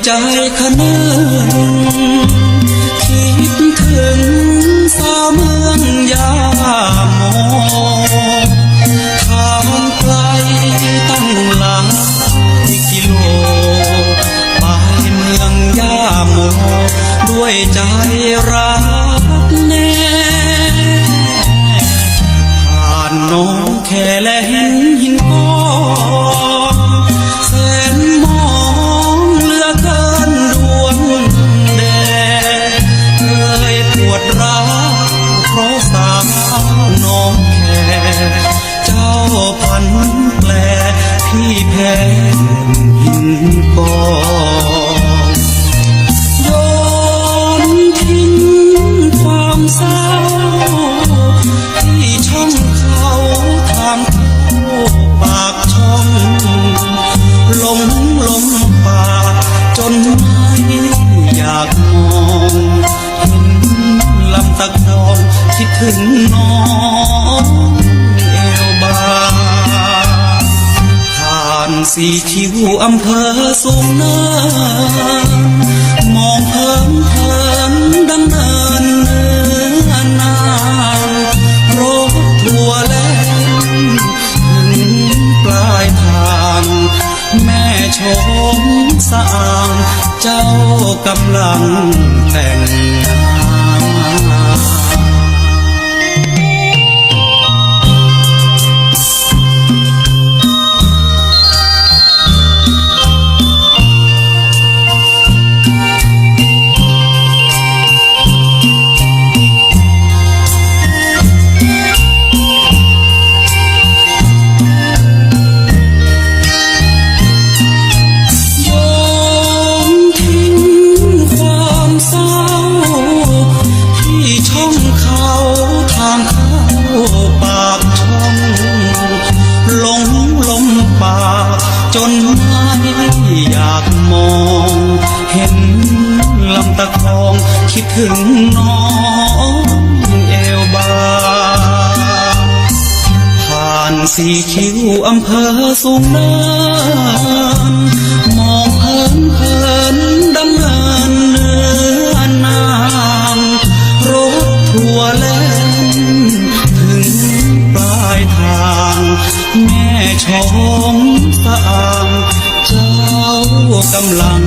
ใจคะเนินคิดถึงสาวเมืองยาโมทางไกลตั้งหลายกิโลไปเมืองยาโมด้วยใจรักแน่ผ่านน้องแค่และหินก้อนแสนมองเหลือเกินดวงแดดเคยปวดร้าวเพราะสาวน้องแค่เจ้าพันแปลพี่แพ้หินก้อนโยนทิ้งความเศร้าที่ช่องเขาทางเข้าปากช่องหลงป่าจนไม่อยากมองเห็นลำตะคองคิดถึงน้องเอวบางผ่านสีคิ้วอำเภอสูงเนินมองเพลินดำเนินเนื้อนานรถทัวร์แล้วถึงปลายทางแม่ชมสะอางเจ้ากำลังแต่งงานจนไม่อยากมองเห็นลำตะคองคิดถึงน้องเอวบางผ่านสีคิ้วอำเภอสูงเนินมองเพลินดำเนินเนื้อนางรถทัวร์แล่นถึงปลายทางแม่ชมสะอางเจ้ากำลัง